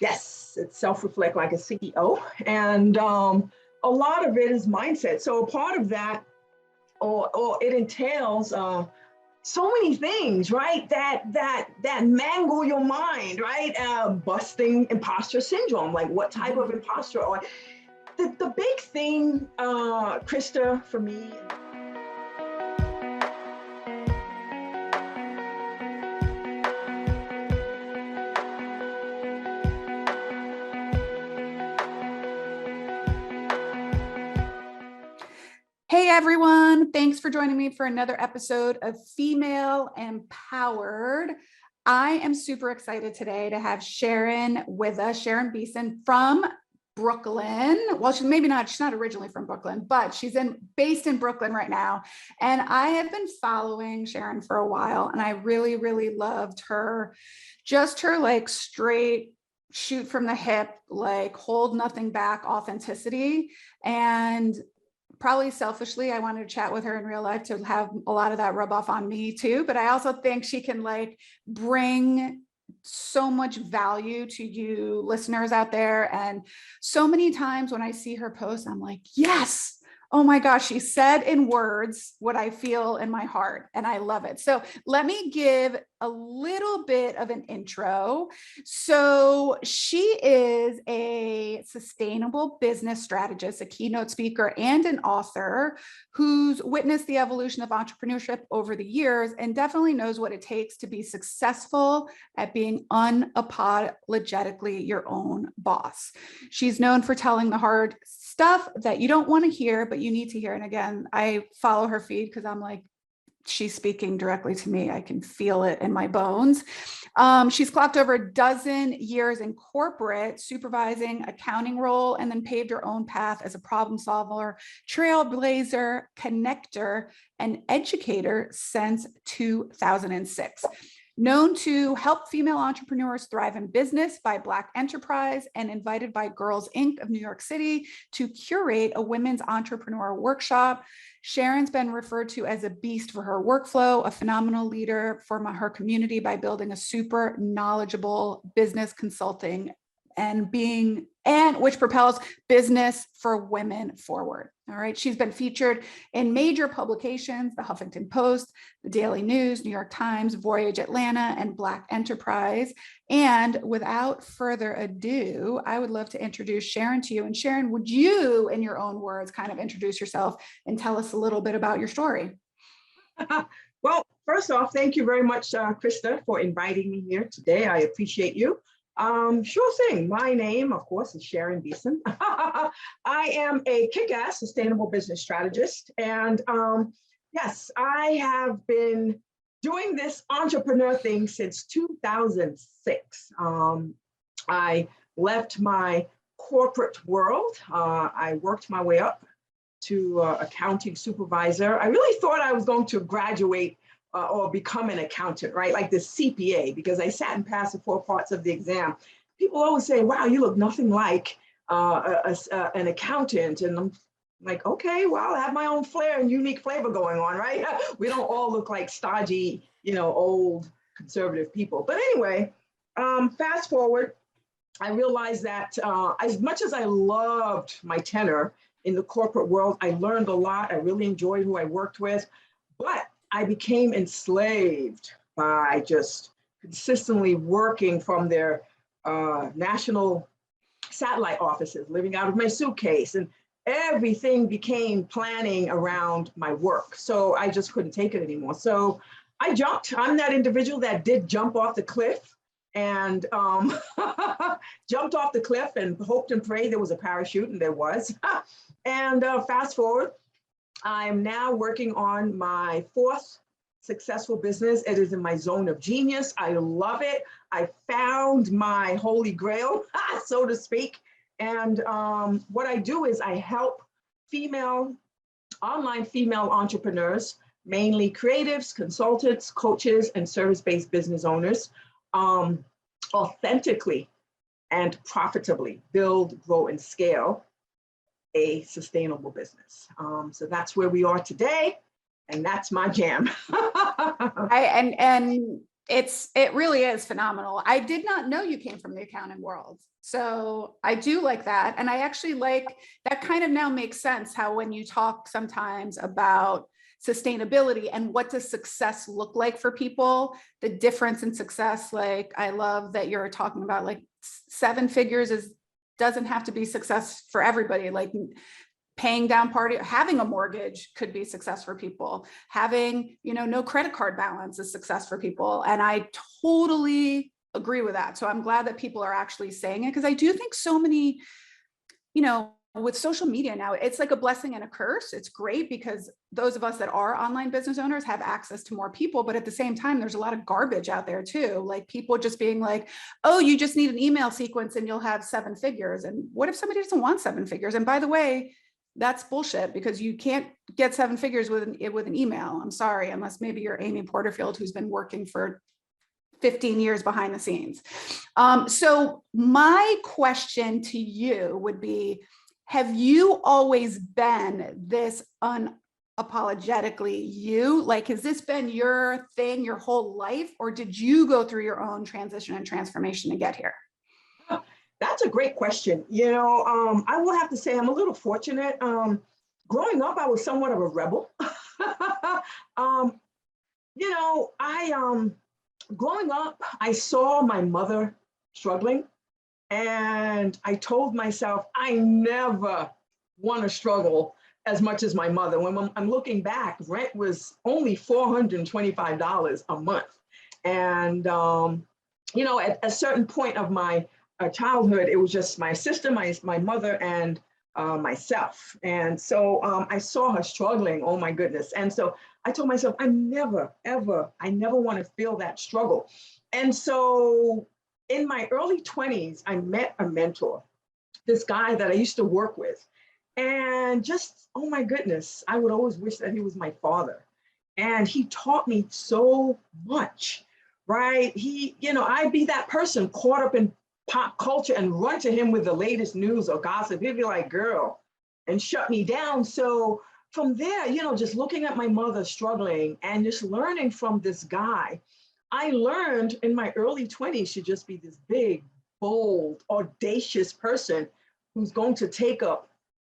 Yes, it's self-reflect like a CEO. And a lot of it is mindset. So part of that, or it entails so many things, right? That mangle your mind, right? Busting imposter syndrome. Like what type of imposter? Or the big thing, Krista, for me. Hey everyone, thanks for joining me for another episode of Female Empowered. I am super excited today to have Sharon with us, Sharon Beason from Brooklyn. Well, she's not originally from Brooklyn, but she's based in Brooklyn right now. And I have been following Sharon for a while, and I really, really loved her, just her like straight shoot from the hip, like hold nothing back authenticity. And probably selfishly, I wanted to chat with her in real life to have a lot of that rub off on me too. But I also think she can like bring so much value to you listeners out there. And so many times when I see her post, I'm like, yes, oh my gosh, she said in words what I feel in my heart. And I love it. So let me give a little bit of an intro. So she is a sustainable business strategist, a keynote speaker, and an author who's witnessed the evolution of entrepreneurship over the years and definitely knows what it takes to be successful at being unapologetically your own boss. She's known for telling the hard stuff that you don't want to hear, but you need to hear. And again, I follow her feed because I'm like, she's speaking directly to me. I can feel it in my bones. She's clocked over a dozen years in corporate supervising accounting role, and then paved her own path as a problem solver, trailblazer, connector, and educator since 2006. Known to help female entrepreneurs thrive in business by Black Enterprise and invited by Girls Inc. of New York City to curate a women's entrepreneur workshop. Sharon's been referred to as a beast for her workflow, a phenomenal leader for her community by building a super knowledgeable business consulting and which propels business for women forward. All right. She's been featured in major publications, the Huffington Post, the Daily News, New York Times, Voyage Atlanta, and Black Enterprise. And without further ado, I would love to introduce Sharon to you. And Sharon, would you, in your own words, kind of introduce yourself and tell us a little bit about your story? Well, first off, thank you very much, Krista, for inviting me here today. I appreciate you. Sure thing. My name, of course, is Sharon Beason. I am a kick-ass sustainable business strategist. And yes, I have been doing this entrepreneur thing since 2006. I left my corporate world. I worked my way up to accounting supervisor. I really thought I was going to graduate or become an accountant, right? Like the CPA, because I sat and passed the 4 parts of the exam. People always say, wow, you look nothing like an accountant. And I'm like, okay, well, I have my own flair and unique flavor going on, right? We don't all look like stodgy, old conservative people. But anyway, fast forward, I realized that as much as I loved my tenure in the corporate world, I learned a lot. I really enjoyed who I worked with, but I became enslaved by just consistently working from their national satellite offices, living out of my suitcase, and everything became planning around my work. So I just couldn't take it anymore. So I jumped. I'm that individual that did jump off the cliff and jumped off the cliff and hoped and prayed there was a parachute, and there was. And fast forward, I'm now working on my 4th successful business. It is in my zone of genius. I love it. I found my holy grail, so to speak. And what I do is I help online female entrepreneurs, mainly creatives, consultants, coaches, and service-based business owners, authentically and profitably build, grow, and scale a sustainable business. So that's where we are today, and that's my jam. it really is phenomenal. I did not know you came from the accounting world. So I do like that. And I actually like that kind of now makes sense how when you talk sometimes about sustainability and what does success look like for people, the difference in success. Like, I love that you're talking about like 7 figures doesn't have to be success for everybody. Like paying down having a mortgage could be success for people. Having, no credit card balance is success for people. And I totally agree with that. So I'm glad that people are actually saying it, because I do think so many, with social media now, it's like a blessing and a curse. It's great because those of us that are online business owners have access to more people, but at the same time, there's a lot of garbage out there too. Like people just being like, oh, you just need an email sequence and you'll have 7 figures. And what if somebody doesn't want 7 figures? And by the way, that's bullshit, because you can't get 7 figures with an email. I'm sorry, unless maybe you're Amy Porterfield, who's been working for 15 years behind the scenes. So my question to you would be, have you always been this unapologetically you? Like, has this been your thing your whole life, or did you go through your own transition and transformation to get here? That's a great question. I will have to say I'm a little fortunate. Growing up, I was somewhat of a rebel. Growing up, I saw my mother struggling, and I told myself I never want to struggle as much as my mother. When I'm looking back, rent was only $425 a month. And, at a certain point of my childhood, it was just my sister, my mother, and myself. And so I saw her struggling, oh my goodness. And so I told myself, I never want to feel that struggle. And so in my early 20s, I met a mentor, this guy that I used to work with. And just, oh my goodness, I would always wish that he was my father. And he taught me so much, right? I'd be that person caught up in pop culture and run to him with the latest news or gossip. He'd be like, girl, and shut me down. So from there, just looking at my mother struggling and just learning from this guy, I learned in my early 20s to just be this big, bold, audacious person who's going to take up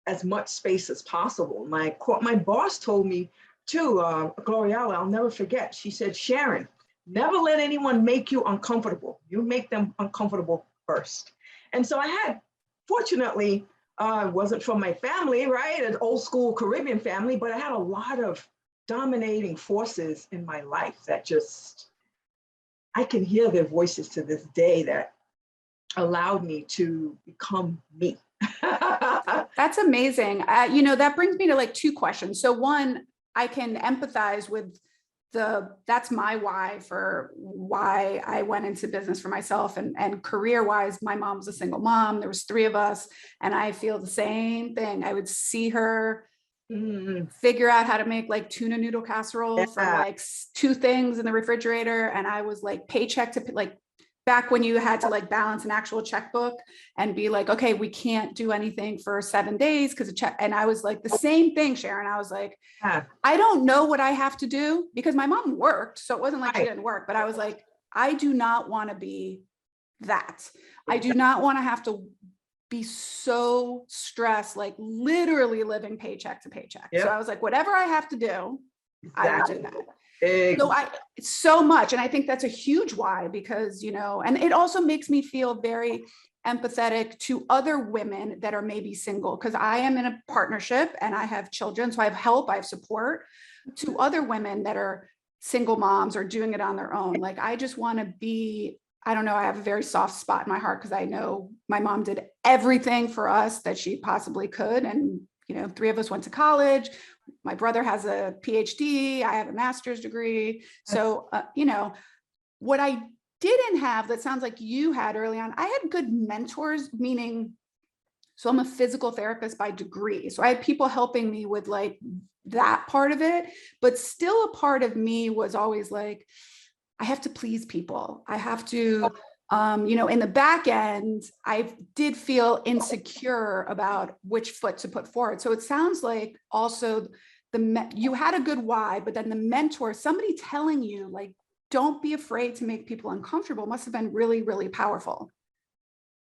as much space as possible. My boss told me too, Gloriella, I'll never forget. She said, Sharon, never let anyone make you uncomfortable. You make them uncomfortable first. And so fortunately, it wasn't from my family, right? An old school Caribbean family, but I had a lot of dominating forces in my life that I can hear their voices to this day that allowed me to become me. That's amazing. That brings me to like 2 questions. So one, I can empathize with that's my why for why I went into business for myself, and career wise, my mom was a single mom. There was 3 of us, and I feel the same thing. I would see her figure out how to make like tuna noodle casserole from like 2 things in the refrigerator. And I was like paycheck to like back when you had to like balance an actual checkbook and be like, okay, we can't do anything for 7 days because of check. And I was like the same thing, Sharon. I was like, I don't know what I have to do, because my mom worked. So it wasn't like she didn't work, but I was like, I do not want to be that. I do not want to have to be so stressed, like literally living paycheck to paycheck. Yep. So I was like, whatever I have to do, I will do that. So it's so much. And I think that's a huge why, because, and it also makes me feel very empathetic to other women that are maybe single, because I am in a partnership and I have children. So I have help, I have support to other women that are single moms or doing it on their own. Like, I just want to be, I don't know, I have a very soft spot in my heart because I know my mom did everything for us that she possibly could. And, 3 of us went to college. My brother has a PhD. I have a master's degree. So, what I didn't have that sounds like you had early on, I had good mentors, meaning, so I'm a physical therapist by degree. So I had people helping me with like that part of it, but still a part of me was always like, I have to please people. I have to, in the back end, I did feel insecure about which foot to put forward. So it sounds like also you had a good why, but then the mentor, somebody telling you like, don't be afraid to make people uncomfortable must have been really, really powerful.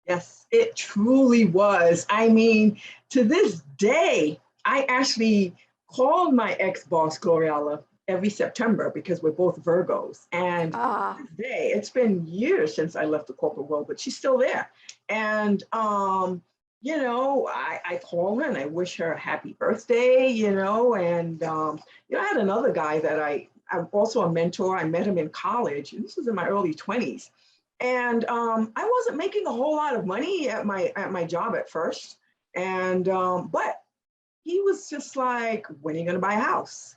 Yes, it truly was. I mean, to this day, I actually called my ex-boss, Gloriella, every September because we're both Virgos. And to this day, it's been years since I left the corporate world, but she's still there. And, you know, I call her and I wish her a happy birthday, you know, and, you know, I had another guy that I'm also a mentor. I met him in college, and this was in my early 20s. And I wasn't making a whole lot of money at my job at first. And, but he was just like, when are you going to buy a house?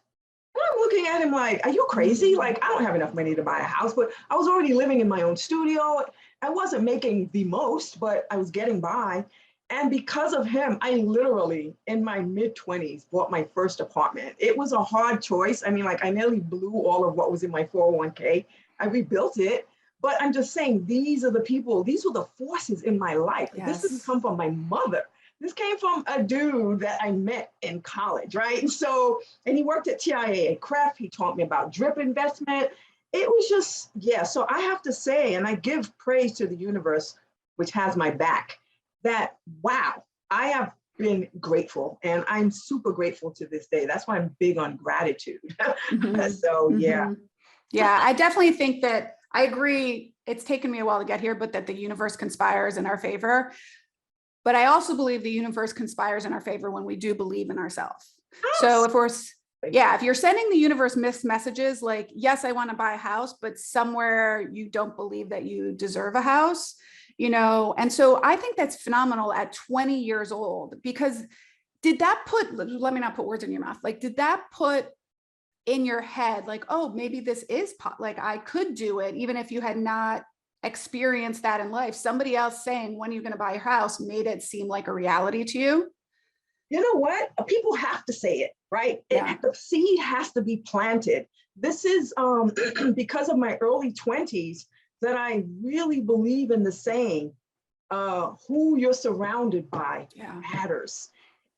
And I'm looking at him like, are you crazy? Like, I don't have enough money to buy a house, but I was already living in my own studio. I wasn't making the most, but I was getting by. And because of him, I literally, in my mid-20s, bought my first apartment. It was a hard choice. I mean, like, I nearly blew all of what was in my 401k. I rebuilt it. But I'm just saying, these are the people, these were the forces in my life. Yes. This didn't come from my mother. This came from a dude that I met in college, right? And so, and he worked at TIAA Craft. He taught me about drip investment. It was just, yeah. So I have to say, and I give praise to the universe, which has my back, that, wow, I have been grateful, and I'm super grateful to this day. That's why I'm big on gratitude. So, yeah. Yeah, I definitely think that I agree. It's taken me a while to get here, but that the universe conspires in our favor. But I also believe the universe conspires in our favor when we do believe in ourselves. So if you're sending the universe mixed messages, like, yes, I want to buy a house, but somewhere you don't believe that you deserve a house, you know? And so I think that's phenomenal at 20 years old, because let me not put words in your mouth. Like, did that put in your head, like, oh, maybe this is like, I could do it, even if you had not experienced that in life? Somebody else saying, when are you going to buy your house, made it seem like a reality to you? You know what? People have to say it, right? Yeah. The seed has to be planted. This is because of my early 20s that I really believe in the saying, who you're surrounded by matters.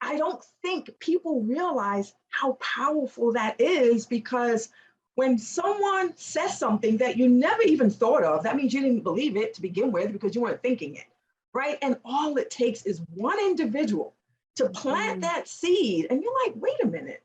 I don't think people realize how powerful that is, because when someone says something that you never even thought of, that means you didn't believe it to begin with because you weren't thinking it, right? And all it takes is one individual to plant that seed, and you're like, wait a minute,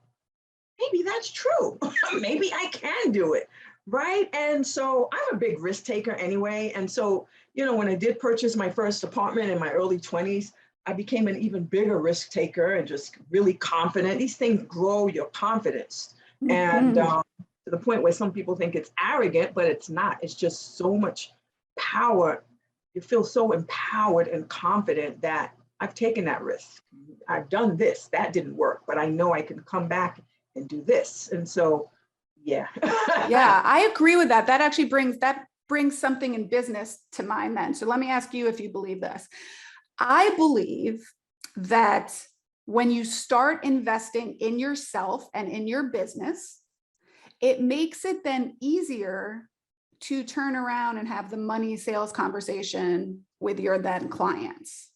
maybe that's true. Maybe I can do it, right? And so I'm a big risk taker anyway. And so, you know, when I did purchase my first apartment in my early 20s, I became an even bigger risk taker and just really confident. These things grow your confidence. And to the point where some people think it's arrogant, but it's not. It's just so much power. You feel so empowered and confident that I've taken that risk. I've done this, that didn't work, but I know I can come back and do this. And so, yeah. Yeah, I agree with that. That actually brings something in business to mind then. So let me ask you if you believe this. I believe that when you start investing in yourself and in your business, it makes it then easier to turn around and have the money sales conversation with your then clients.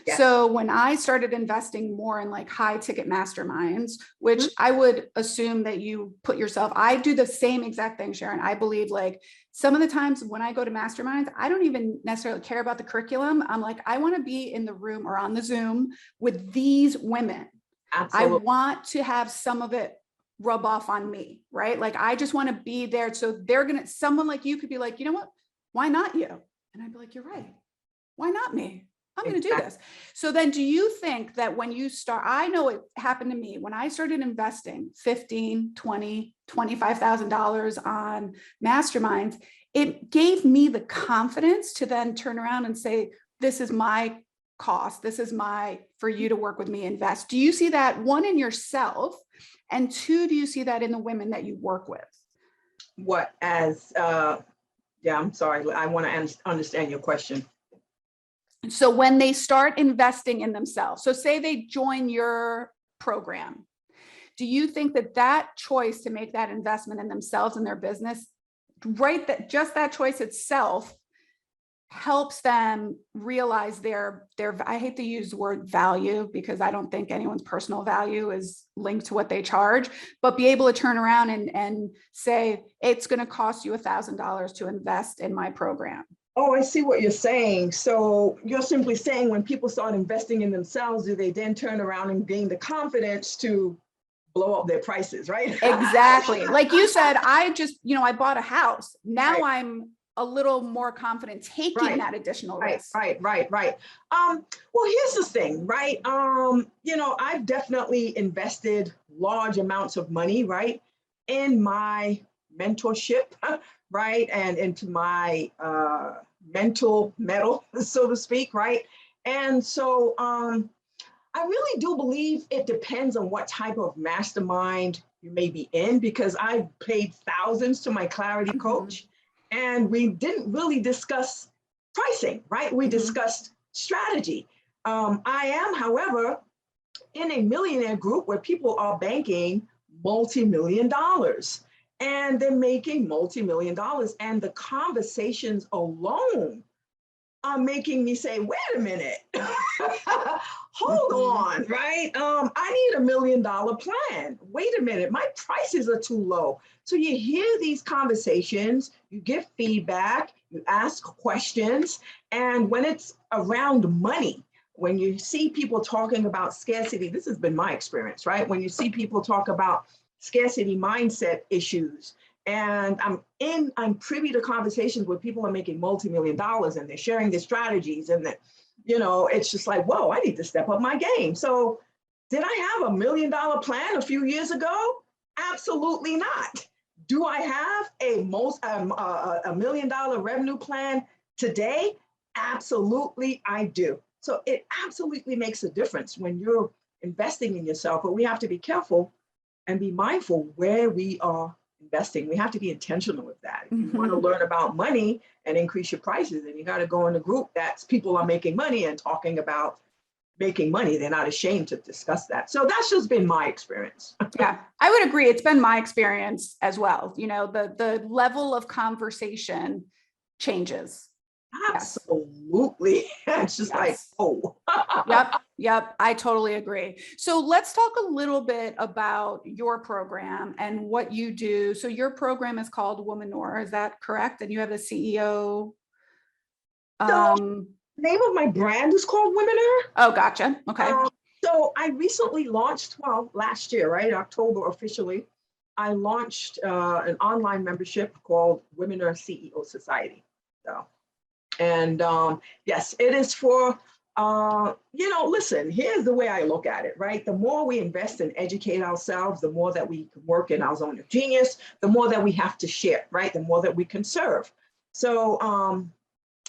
Yes. So when I started investing more in like high ticket masterminds, which I would assume that you put yourself, I do the same exact thing, Sharon. I believe like some of the times when I go to masterminds, I don't even necessarily care about the curriculum. I'm like, I want to be in the room or on the Zoom with these women. Absolutely. I want to have some of it rub off on me, right? Like, I just want to be there. So someone like you could be like, you know what, why not you? And I'd be like, you're right. Why not me? I'm going to do this. So then do you think that when you start, I know it happened to me when I started investing $15,000, $20,000, $25,000 on masterminds, it gave me the confidence to then turn around and say, this is my cost. This is for you to work with me, invest. Do you see that, one, in yourself, and two, do you see that in the women that you work with? What yeah, I'm sorry. I want to understand your question. So when they start investing in themselves, so say they join your program, do you think that choice to make that investment in themselves and their business, right, that just that choice itself helps them realize their, I hate to use the word value because I don't think anyone's personal value is linked to what they charge, but be able to turn around and say, it's going to cost you $1,000 to invest in my program. Oh, I see what you're saying. So you're simply saying when people start investing in themselves, do they then turn around and gain the confidence to blow up their prices, right? Exactly. Like you said, I just, I bought a house. Now Right. I'm a little more confident taking that additional risk. Right. Well, here's the thing, right? I've definitely invested large amounts of money, right, in my mentorship, right, and into my mental metal, so to speak, right? And so I really do believe it depends on what type of mastermind you may be in, because I paid thousands to my clarity coach, and we didn't really discuss pricing, right? We discussed strategy. I am, however, in a millionaire group where people are banking multi-million dollars, and they're making multi-million dollars, and the conversations alone are making me say, wait a minute, hold on, right? I need $1 million plan. Wait a minute, my prices are too low. So you hear these conversations, you give feedback, you ask questions, and when it's around money, when you see people talking about scarcity, this has been my experience, right? When you see people talk about scarcity mindset issues, and I'm privy to conversations where people are making multi-million dollars and they're sharing their strategies, and that, it's just like, whoa, I need to step up my game. So did I have $1 million plan a few years ago? Absolutely not. Do I have a $1 million revenue plan today? Absolutely, I do. So it absolutely makes a difference when you're investing in yourself, but we have to be careful and be mindful where we are investing. We have to be intentional with that. If you want to learn about money and increase your prices, then you got to go in a group that's people are making money and talking about making money. They're not ashamed to discuss that. So that's just been my experience. Yeah, I would agree. It's been my experience as well. The level of conversation changes. Absolutely. It's just like, oh. Yep. I totally agree. So let's talk a little bit about your program and what you do. So your program is called Womeneur, is that correct? And you have a CEO. The name of my brand is called Womeneur. Oh, gotcha. Okay. So I recently launched, last year, right? October officially, I launched an online membership called Womeneur CEO Society. So. And yes, it is for, listen, here's the way I look at it, right? The more we invest and educate ourselves, the more that we can work in our zone of genius, the more that we have to share, right? The more that we can serve. So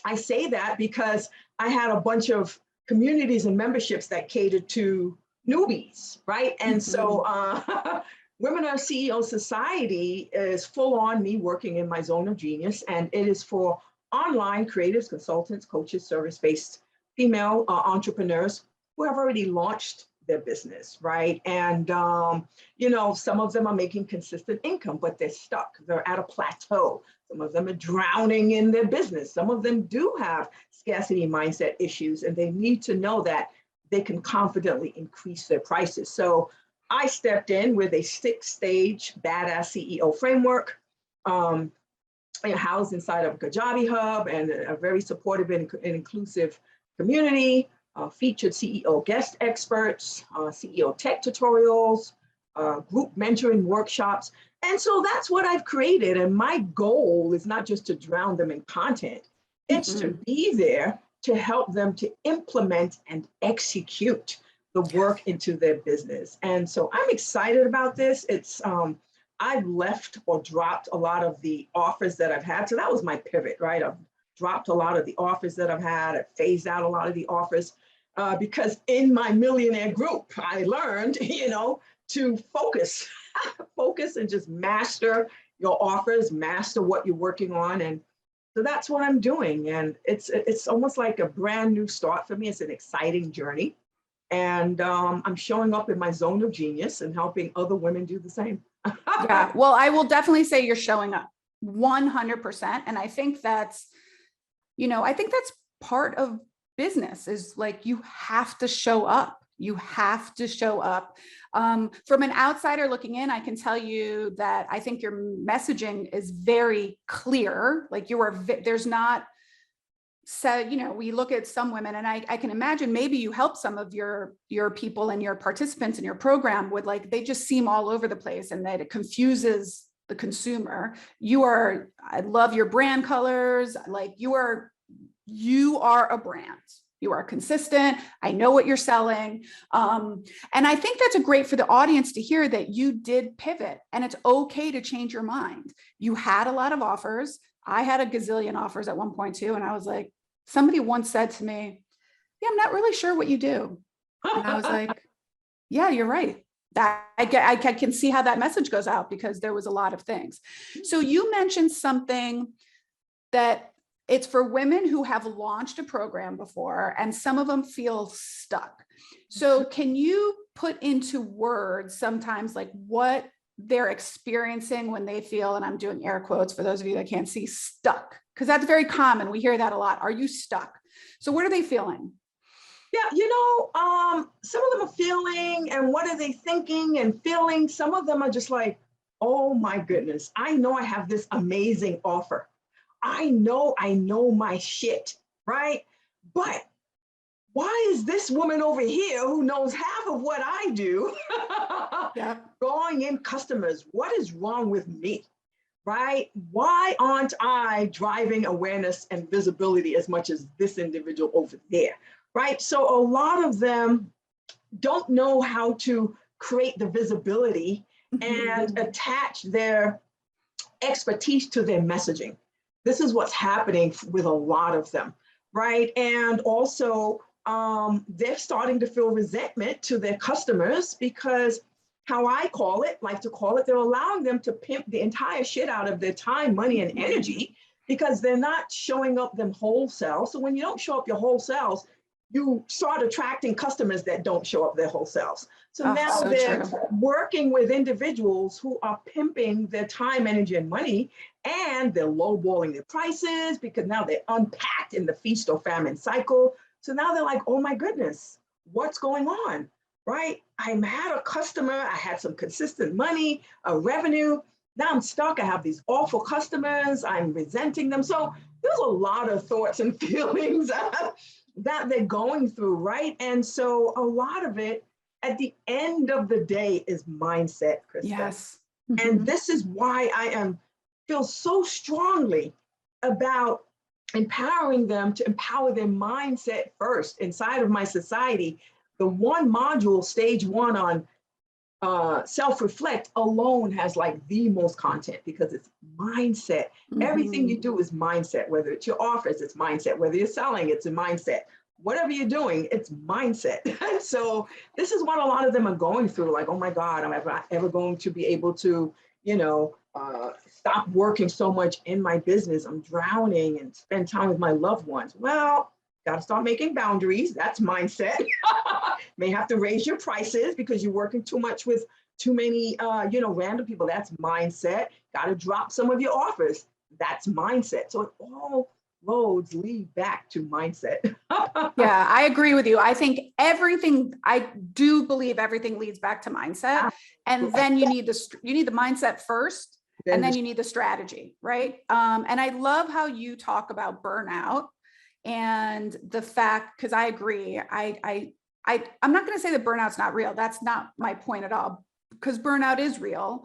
I say that because I had a bunch of communities and memberships that catered to newbies, right? And so Womeneur CEO Society is full on me working in my zone of genius, and it is for online creatives, consultants, coaches, service-based female entrepreneurs who have already launched their business, right? And, some of them are making consistent income, but they're stuck. They're at a plateau. Some of them are drowning in their business. Some of them do have scarcity mindset issues, and they need to know that they can confidently increase their prices. So I stepped in with a 6-stage badass CEO framework, housed inside of Kajabi Hub, and a very supportive and inclusive community, featured CEO guest experts, CEO tech tutorials, group mentoring workshops. And so that's what I've created. And my goal is not just to drown them in content, it's to be there to help them to implement and execute the work into their business. And so I'm excited about this. I've left or dropped a lot of the offers that I've had. So that was my pivot, right? I've dropped a lot of the offers that I've had. I've phased out a lot of the offers because in my millionaire group, I learned, to focus, focus and just master your offers, master what you're working on. And so that's what I'm doing. And it's almost like a brand new start for me. It's an exciting journey. And I'm showing up in my zone of genius and helping other women do the same. Yeah, well, I will definitely say you're showing up 100%. And I think that's, I think that's part of business is like, you have to show up. You have to show up. From an outsider looking in, I can tell you that I think your messaging is very clear. Like there's not, so, we look at some women, and I can imagine maybe you help some of your people and your participants in your program with, like, they just seem all over the place and that it confuses the consumer. I love your brand colors. Like, you are a brand. You are consistent. I know what you're selling. And I think that's great for the audience to hear, that you did pivot, and it's okay to change your mind. You had a lot of offers. I had a gazillion offers at one point too. And I was like, somebody once said to me, yeah, I'm not really sure what you do. And I was like, yeah, you're right. That I can see how that message goes out, because there was a lot of things. So you mentioned something that it's for women who have launched a program before, and some of them feel stuck. So can you put into words sometimes like what they're experiencing when they feel, and I'm doing air quotes for those of you that can't see, stuck? Because that's very common. We hear that a lot. Are you stuck? So what are they feeling? Yeah, some of them are feeling, and what are they thinking and feeling? Some of them are just like, oh my goodness, I know I have this amazing offer. I know my shit, right? But why is this woman over here who knows half of what I do drawing in customers? What is wrong with me, right? Why aren't I driving awareness and visibility as much as this individual over there, right? So a lot of them don't know how to create the visibility and attach their expertise to their messaging. This is what's happening with a lot of them, right? And also, they're starting to feel resentment to their customers, because how I like to call it, they're allowing them to pimp the entire shit out of their time, money, and energy, because they're not showing up them whole selves. So when you don't show up your whole selves, you start attracting customers that don't show up their whole selves. So now they're working with individuals who are pimping their time, energy, and money, and they're lowballing their prices because now they're unpacked in the feast or famine cycle. So now they're like, oh my goodness, what's going on, right? I had a customer, I had some consistent money, a revenue. Now I'm stuck. I have these awful customers. I'm resenting them. So there's a lot of thoughts and feelings that they're going through, right? And so a lot of it at the end of the day is mindset, Krista. Yes. And this is why I feel so strongly about empowering them to empower their mindset first. Inside of my society, the one module, stage 1 on self-reflect alone has like the most content, because it's mindset. Everything you do is mindset, whether it's your offers, it's mindset, whether you're selling, it's a mindset, whatever you're doing, it's mindset. So this is what a lot of them are going through, like, oh my God, am I ever going to be able to, stop working so much in my business? I'm drowning, and spend time with my loved ones. Well, got to start making boundaries. That's mindset. May have to raise your prices because you're working too much with too many, random people. That's mindset. Got to drop some of your offers. That's mindset. So all roads lead back to mindset. Yeah, I agree with you. I do believe everything leads back to mindset. And then you need the mindset first, and then you need the strategy, right? And I love how you talk about burnout and the fact, because I agree, I'm not going to say that burnout's not real. That's not my point at all, because burnout is real.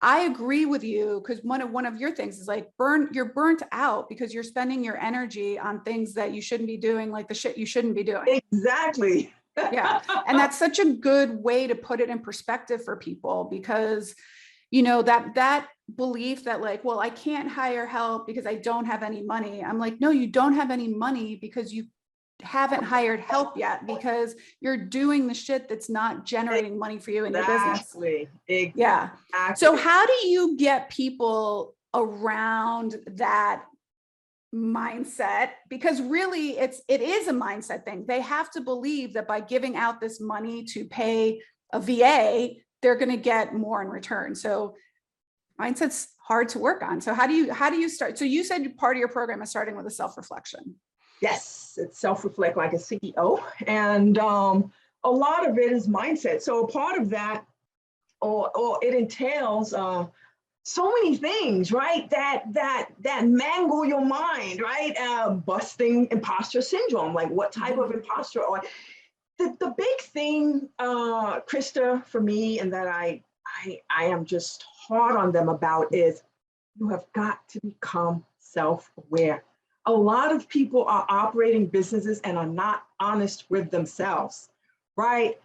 I agree with you, because one of your things is like you're burnt out because you're spending your energy on things that you shouldn't be doing, like the shit you shouldn't be doing. Exactly. Yeah. And that's such a good way to put it in perspective for people, because that belief that like, well, I can't hire help because I don't have any money. I'm like, no, you don't have any money because you haven't hired help yet, because you're doing the shit that's not generating money for you in your business. Exactly. Yeah. So how do you get people around that mindset? Because really it is a mindset thing. They have to believe that by giving out this money to pay a VA, they're going to get more in return. So Mindset's hard to work on. So how do you start? So you said part of your program is starting with a self-reflection. Yes, it's self-reflect like a CEO. And a lot of it is mindset. So a part of that, or it entails so many things, right? That mangle your mind, right? Busting imposter syndrome, like what type of imposter? Or the big thing, Krista, for me, and that I am just hard on them about is you have got to become self-aware. A lot of people are operating businesses and are not honest with themselves, right?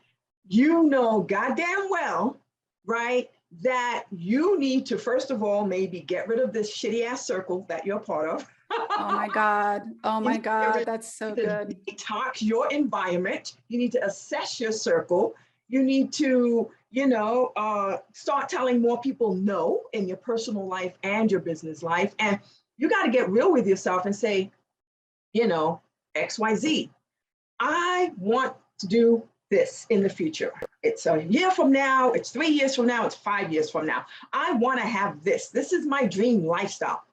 You know goddamn well, right, that you need to, first of all, maybe get rid of this shitty ass circle that you're part of. Oh my God. Oh my God. That's so good. Detox your environment. You need to assess your circle. You need to, start telling more people no in your personal life and your business life. And you got to get real with yourself and say, XYZ. I want to do this in the future. It's a year from now, it's 3 years from now, it's 5 years from now. I want to have this. This is my dream lifestyle.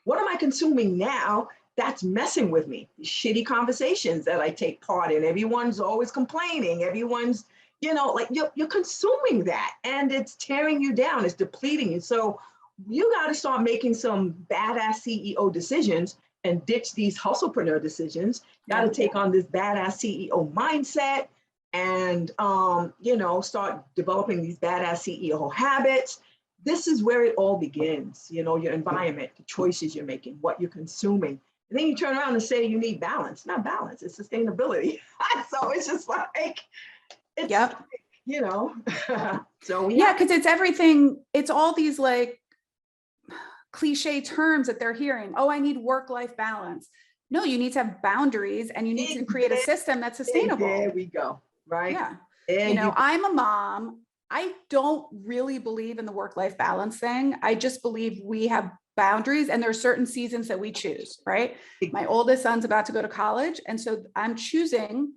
What am I consuming now that's messing with me? These shitty conversations that I take part in. Everyone's always complaining. Everyone's, you're consuming that and it's tearing you down. It's depleting you. So you got to start making some badass CEO decisions and ditch these hustlepreneur decisions. Got to take on this badass CEO mindset and, start developing these badass CEO habits. This is where it all begins, your environment, the choices you're making, what you're consuming. And then you turn around and say you need balance. Not balance, it's sustainability. So it's just like, it's, so because it's everything. It's all these like cliche terms that they're hearing. Oh, I need work-life balance. No, you need to have boundaries and you need to create a system that's sustainable. There we go. Right. Yeah. I'm a mom. I don't really believe in the work-life balance thing. I just believe we have boundaries and there are certain seasons that we choose, right? My oldest son's about to go to college. And so I'm choosing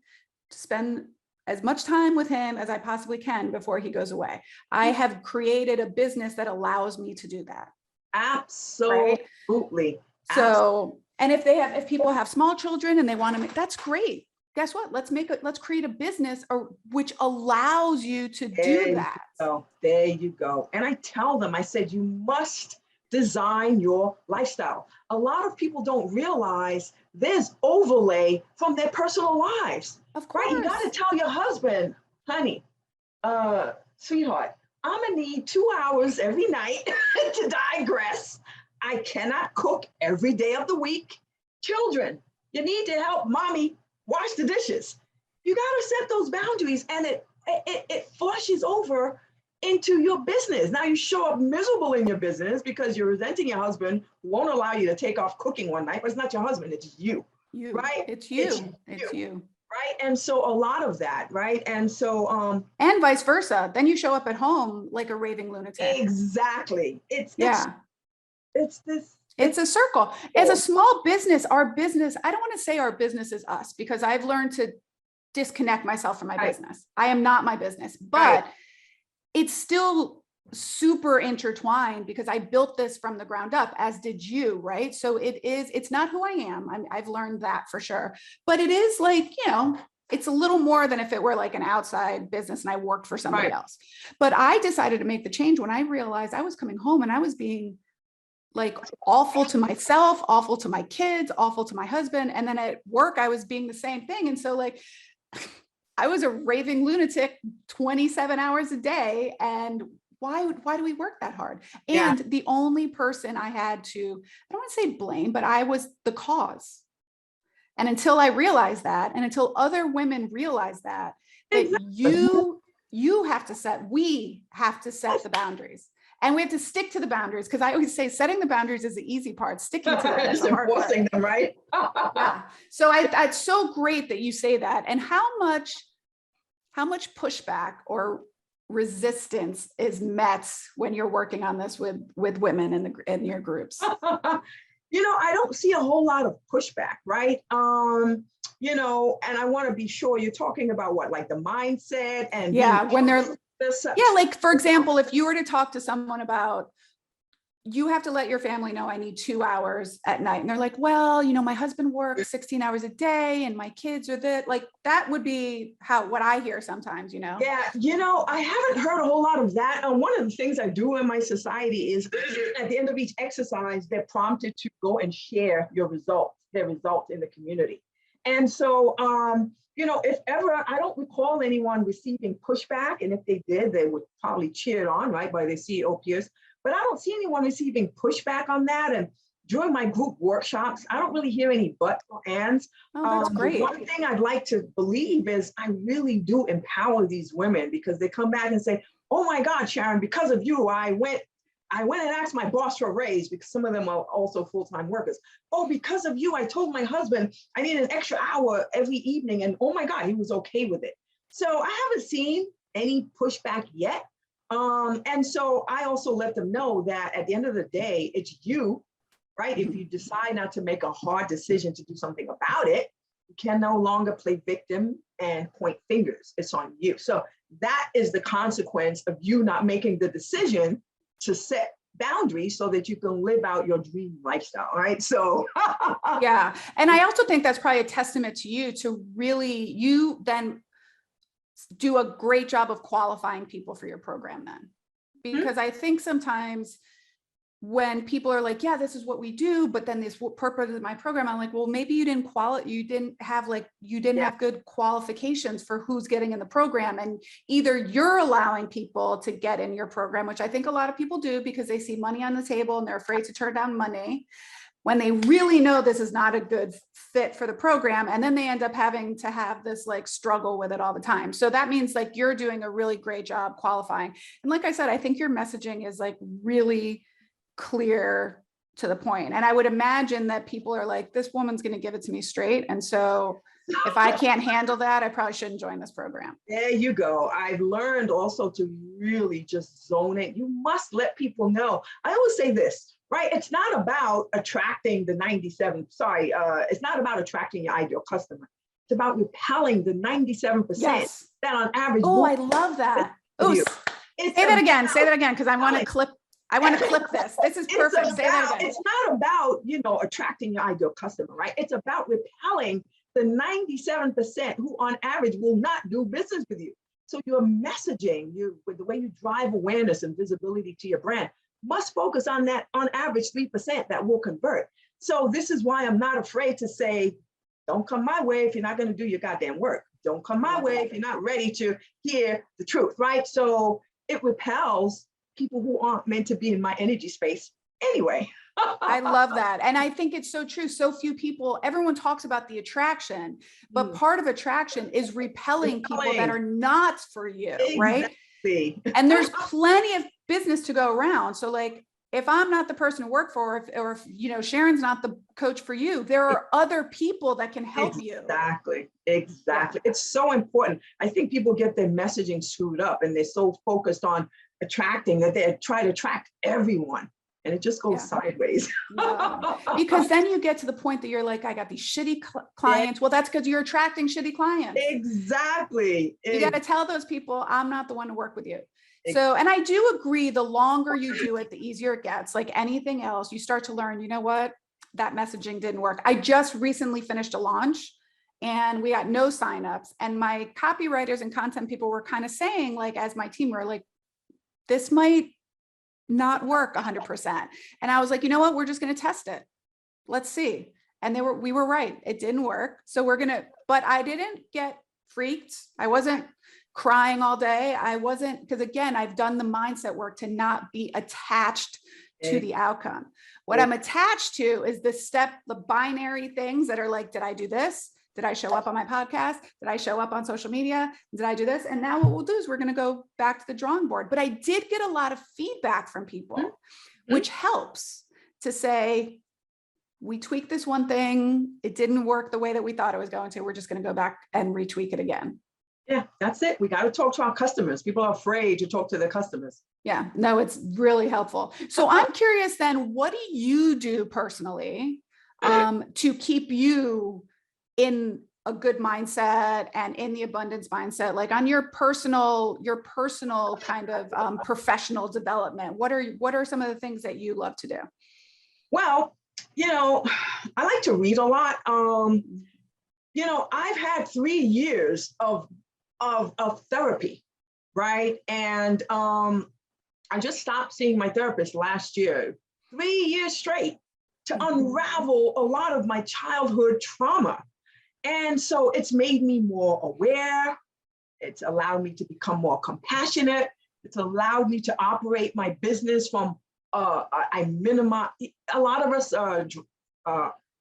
to spend as much time with him as I possibly can before he goes away. I have created a business that allows me to do that. Absolutely. Right? So, and if people have small children and they want to make, that's great. Guess what? Let's create a business which allows you to do that. So there you go. And I tell them, I said, you must design your lifestyle. A lot of people don't realize there's overlay from their personal lives. Of course. Right? You got to tell your husband, honey, sweetheart, I'm gonna need 2 hours every night to digress. I cannot cook every day of the week. Children, you need to help mommy wash the dishes. You got to set those boundaries and it flushes over into your business. Now you show up miserable in your business because you're resenting your husband who won't allow you to take off cooking one night, but it's not your husband, it's you. Right? It's you. It's you. Right. And so a lot of that, right? And so and vice versa. Then you show up at home like a raving lunatic. Exactly. It's a circle. As a small business, our business, I don't want to say our business is us because I've learned to disconnect myself from my business. I am not my business, but it's still super intertwined because I built this from the ground up, as did you, right? So it's not who I am. I've learned that for sure, but it is like, it's a little more than if it were like an outside business and I worked for somebody else. But I decided to make the change when I realized I was coming home and I was being like awful to myself, awful to my kids, awful to my husband. And then at work, I was being the same thing. And so like, I was a raving lunatic 27 hours a day. And why do we work that hard? And the only person I had to, I don't want to say blame, but I was the cause. And until I realized that, and until other women realize that you have to set, we have to set the boundaries. And we have to stick to the boundaries because I always say setting the boundaries is the easy part. Sticking to them is the hard part. Enforcing them, right? Yeah. So it's so great that you say that. And how much pushback or resistance is met when you're working on this with women in your groups? I don't see a whole lot of pushback, right? And I want to be sure you're talking about what, like the mindset and when they're like, for example, if you were to talk to someone about you have to let your family know I need 2 hours at night. And they're like, well, my husband works 16 hours a day and my kids are that would be what I hear sometimes, Yeah, I haven't heard a whole lot of that. One of the things I do in my society is at the end of each exercise, they're prompted to go and share their results in the community. And so, if ever, I don't recall anyone receiving pushback. And if they did, they would probably cheer it on, right, by their CEO peers. But I don't see anyone receiving pushback on that. And during my group workshops, I don't really hear any buts or ands. Oh, that's great. One thing I'd like to believe is I really do empower these women, because they come back and say, oh my God, Sharon, because of you, I went and asked my boss for a raise, because some of them are also full-time workers. Oh, because of you, I told my husband I need an extra hour every evening. And oh my God, he was okay with it. So I haven't seen any pushback yet. And so I also let them know that at the end of the day, it's you, right? If you decide not to make a hard decision to do something about it, you can no longer play victim and point fingers. It's on you. So that is the consequence of you not making the decision to set boundaries so that you can live out your dream lifestyle, right? So yeah. And I also think that's probably a testament to you to really, you then do a great job of qualifying people for your program then. Because I think sometimes when people are like, yeah, this is what we do, but then this purpose of my program, I'm like, well, maybe you didn't have good qualifications for who's getting in the program. And either you're allowing people to get in your program, which I think a lot of people do because they see money on the table and they're afraid to turn down money when they really know this is not a good fit for the program. And then they end up having to have this struggle with it all the time. So that means you're doing a really great job qualifying. And like I said, I think your messaging is really clear to the point. And I would imagine that people are like, this woman's going to give it to me straight. And so if I can't handle that, I probably shouldn't join this program. There you go. I've learned also to really just zone it. You must let people know. I always say this, right? It's not about attracting the 97. It's not about attracting your ideal customer. It's about repelling the 97% that on average. Oh, I love that. Oh, say that again. Say that again. Because I want to clip this. This is perfect. Say that again. It's not about, attracting your ideal customer, right? It's about repelling the 97% who on average will not do business with you. So your messaging, with the way you drive awareness and visibility to your brand must focus on that on average 3% that will convert. So this is why I'm not afraid to say, don't come my way if you're not going to do your goddamn work. Don't come my way if you're not ready to hear the truth, right? So it repels people who aren't meant to be in my energy space anyway. I love that. And I think it's so true. So few people, everyone talks about the attraction, but part of attraction is repelling people that are not for you, right? And there's plenty of business to go around. So if I'm not the person to work for, or if Sharon's not the coach for you, there are other people that can help you. Exactly. Yeah. It's so important. I think people get their messaging screwed up and they're so focused on attracting that they try to attract everyone. And it just goes sideways. No. Because then you get to the point that you're like, I got these shitty clients. Well, that's because you're attracting shitty clients. Exactly. You got to tell those people, I'm not the one to work with you. So, and I do agree, the longer you do it, the easier it gets. Like anything else, you start to learn, you know what, that messaging didn't work. I just recently finished a launch and we got no signups. And my copywriters and content people were kind of saying, as my team were like, this might not work 100%. And I was like, you know what, we're just going to test it. Let's see. And we were right. It didn't work. So but I didn't get freaked. I wasn't crying all day. Because again, I've done the mindset work to not be attached to the outcome. What I'm attached to is the binary things that are like, did I do this? Did I show up on my podcast? Did I show up on social media? Did I do this? And now what we'll do is we're going to go back to the drawing board. But I did get a lot of feedback from people, which helps to say, we tweaked this one thing. It didn't work the way that we thought it was going to. We're just going to go back and retweak it again. Yeah, that's it. We got to talk to our customers. People are afraid to talk to their customers. Yeah, no, it's really helpful. So I'm curious then, what do you do personally to keep you in a good mindset and in the abundance mindset, like on your personal kind of professional development? What are some of the things that you love to do? Well, I like to read a lot. I've had 3 years of therapy, right? And I just stopped seeing my therapist last year, 3 years straight, to unravel a lot of my childhood trauma. And so it's made me more aware. It's allowed me to become more compassionate. It's allowed me to operate my business from, I minimize, a lot of us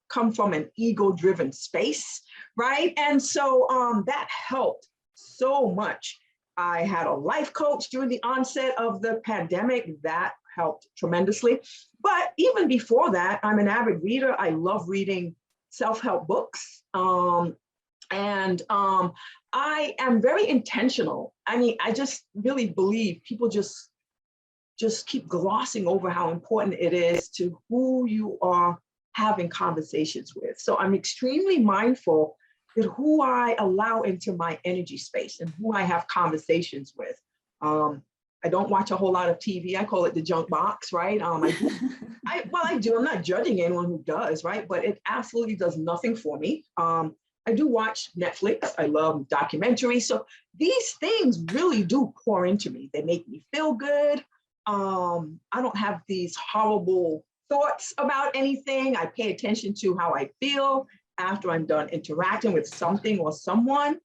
come from an ego-driven space, right? And so that helped so much. I had a life coach during the onset of the pandemic. That helped tremendously. But even before that, I'm an avid reader. I love reading self-help books. I am very intentional. I mean, I just really believe people just keep glossing over how important it is to who you are having conversations with. So I'm extremely mindful that who I allow into my energy space and who I have conversations with. I don't watch a whole lot of TV. I call it the junk box, right? I do. I'm not judging anyone who does, right? But it absolutely does nothing for me. I do watch Netflix. I love documentaries. So these things really do pour into me. They make me feel good. I don't have these horrible thoughts about anything. I pay attention to how I feel after I'm done interacting with something or someone.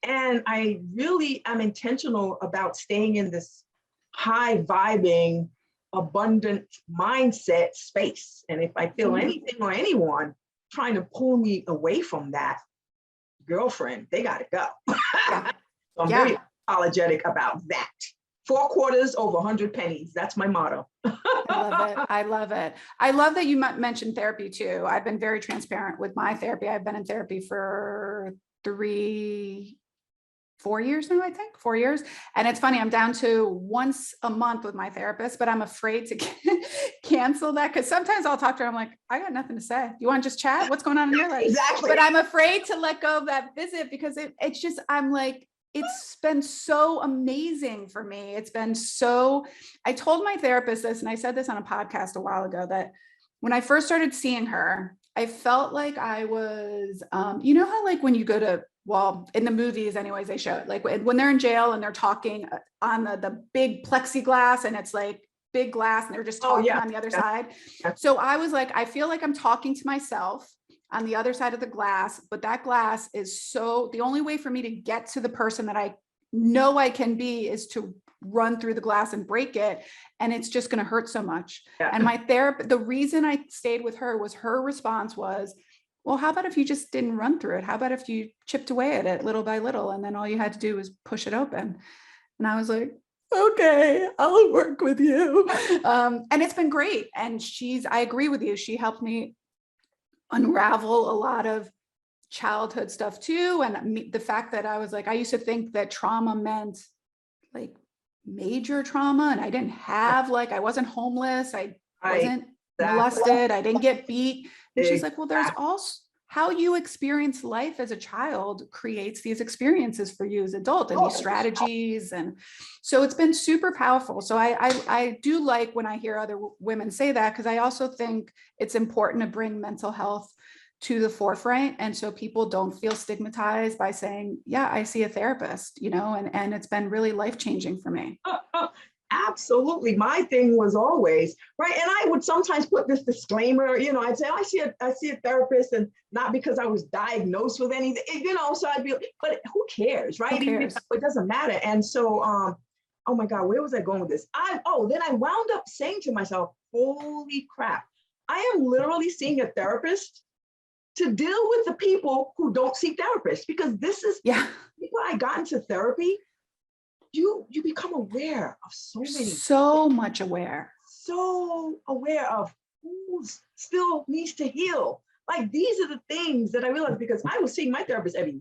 And I really am intentional about staying in this high vibing, abundant mindset space. And if I feel anything or anyone trying to pull me away from that, girlfriend, they got to go. Yeah. So I'm very apologetic about that. 4 quarters over 100 pennies. That's my motto. I love it. I love it. I love that you mentioned therapy too. I've been very transparent with my therapy. I've been in therapy for 4 years now, I think 4 years. And it's funny, I'm down to once a month with my therapist, but I'm afraid to cancel that because sometimes I'll talk to her. I'm like, I got nothing to say. You want to just chat? What's going on in your life? Exactly. But I'm afraid to let go of that visit because it's just, I'm like, it's been so amazing for me. It's been so, I told my therapist this, and I said this on a podcast a while ago, that when I first started seeing her, I felt like I was, you know how like when you go to, well, in the movies anyways, they show it, like when they're in jail and they're talking on the big plexiglass and it's like big glass and they're just talking on the other side. So I was like, I feel like I'm talking to myself on the other side of the glass, but that glass is so, the only way for me to get to the person that I know I can be is to run through the glass and break it. And it's just going to hurt so much. Yeah. And my therapist, the reason I stayed with her was her response was, well, how about if you just didn't run through it? How about if you chipped away at it little by little, and then all you had to do was push it open? And I was like, okay, I'll work with you. And it's been great. And I agree with you. She helped me unravel a lot of childhood stuff too. And the fact that I was like, I used to think that trauma meant like major trauma. And I didn't have like, I wasn't homeless. I wasn't molested. I didn't get beat. And she's like, well, there's also how you experience life as a child creates these experiences for you as an adult and these strategies. And so it's been super powerful. So I do like when I hear other women say that, because I also think it's important to bring mental health to the forefront. And so people don't feel stigmatized by saying, yeah, I see a therapist, you know, and it's been really life-changing for me. Absolutely. My thing was always, right. And I would sometimes put this disclaimer, you know, I'd say, I see a therapist, and not because I was diagnosed with anything, you know, so I'd be, but who cares, right? Who cares? It doesn't matter. And so, oh my God, where was I going with this? Then I wound up saying to myself, holy crap, I am literally seeing a therapist to deal with the people who don't see therapists, because this is, before I got into therapy, you become aware of so much aware of who still needs to heal. Like, these are the things that I realized, because I was seeing my therapist every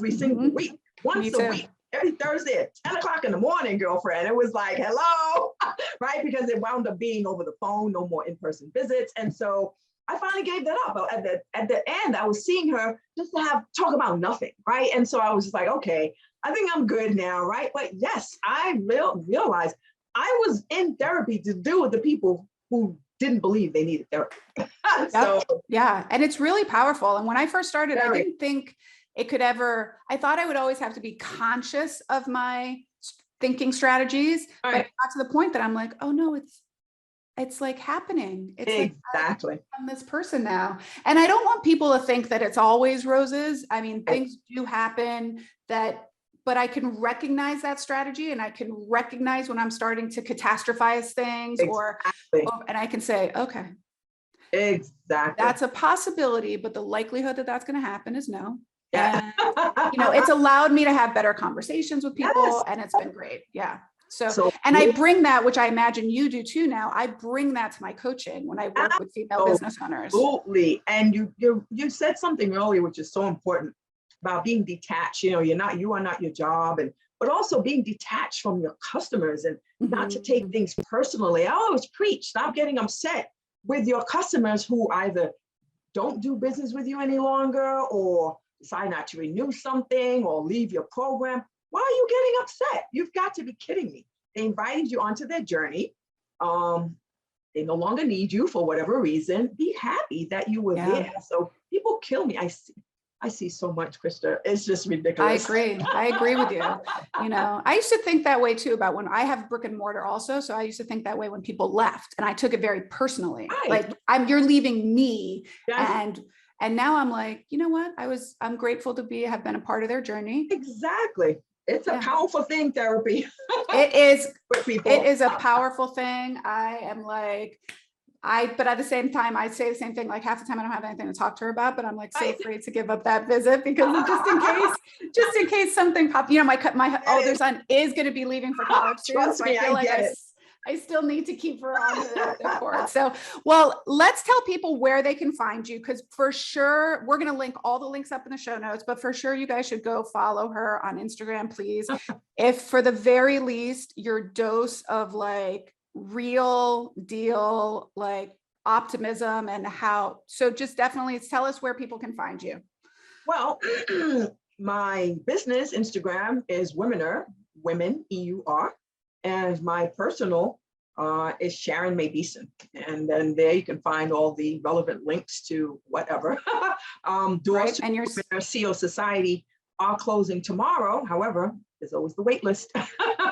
single week, once a week, every Thursday at 10 o'clock in the morning, girlfriend. It was like, hello, right? Because it wound up being over the phone, no more in-person visits. And so I finally gave that up. At the end, I was seeing her just to talk about nothing, right? And so I was just like, okay, I think I'm good now, right? But yes, I realized I was in therapy to deal with the people who didn't believe they needed therapy. So yeah, and it's really powerful. And when I first started, I very, didn't think it could ever, I thought I would always have to be conscious of my thinking strategies, but right, it got to the point that I'm like, oh no, it's like happening. It's exactly. like I'm this person now. And I don't want people to think that it's always roses. I mean, things do happen but I can recognize that strategy, and I can recognize when I'm starting to catastrophize things Exactly. and I can say, okay, Exactly. that's a possibility, but the likelihood that that's going to happen is no. Yeah. And, it's allowed me to have better conversations with people, Yes. and it's been great. Yeah. So And I bring that, which I imagine you do too now, I bring that to my coaching when I work with female business owners. Absolutely. And you said something earlier, which is so important about being detached. You are not your job, but also being detached from your customers and not to take things personally. I always preach, stop getting upset with your customers who either don't do business with you any longer or decide not to renew something or leave your program. Why are you getting upset? You've got to be kidding me. They invited you onto their journey. They no longer need you for whatever reason. Be happy that you were there. So people kill me. I see so much, Krista. It's just ridiculous. I agree with you. I used to think that way too about when I have brick and mortar also. So I used to think that way when people left, and I took it very personally. Right. Like you're leaving me. Yes. And now I'm like, you know what? I'm grateful to have been a part of their journey. Exactly. It's a powerful thing, therapy. It is. For people. It is a powerful thing. I am like, but at the same time, I say the same thing. Like half the time I don't have anything to talk to her about, but I'm like so afraid to give up that visit because just in case something pops, my older son is going to be leaving for college soon. Trust me, I feel like I still need to keep her on the court. So, well, let's tell people where they can find you, because for sure, we're going to link all the links up in the show notes, but for sure, you guys should go follow her on Instagram, please. If for the very least, your dose of like real deal, like optimism and so just definitely tell us where people can find you. Well, my business Instagram is Womeneur, Women, EUR. And my personal is Sharon Beason. And then there you can find all the relevant links to whatever. Doors to Womeneur CEO Society are closing tomorrow. However, there's always the wait list.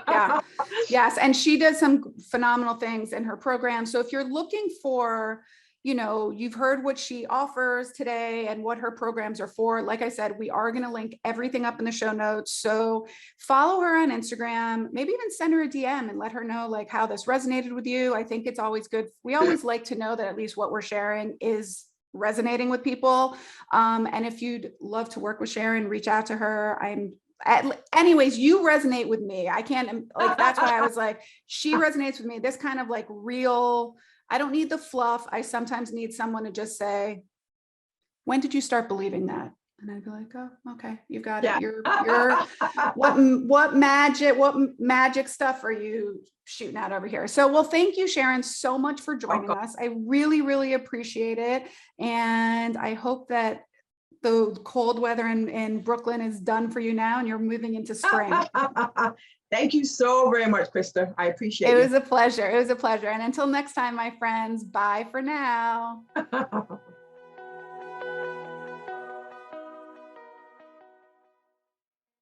Yeah. Yes. And she does some phenomenal things in her program. So if you're looking for, you've heard what she offers today and what her programs are for. Like I said, we are going to link everything up in the show notes. So follow her on Instagram, maybe even send her a DM and let her know like how this resonated with you. I think it's always good. We always like to know that at least what we're sharing is resonating with people. And if you'd love to work with Sharon, reach out to her. Anyways, you resonate with me. I can't, like, that's why I was like, she resonates with me. This kind of like real, I don't need the fluff. I sometimes need someone to just say, when did you start believing that? And I'd be like, oh, okay, you got it. You're what magic stuff are you shooting out over here? So, well, thank you, Sharon, so much for joining us. I really, really appreciate it. And I hope that the cold weather in Brooklyn is done for you now and you're moving into spring. Thank you so very much, Krista. I appreciate it. It was a pleasure. It was a pleasure. And until next time, my friends, bye for now.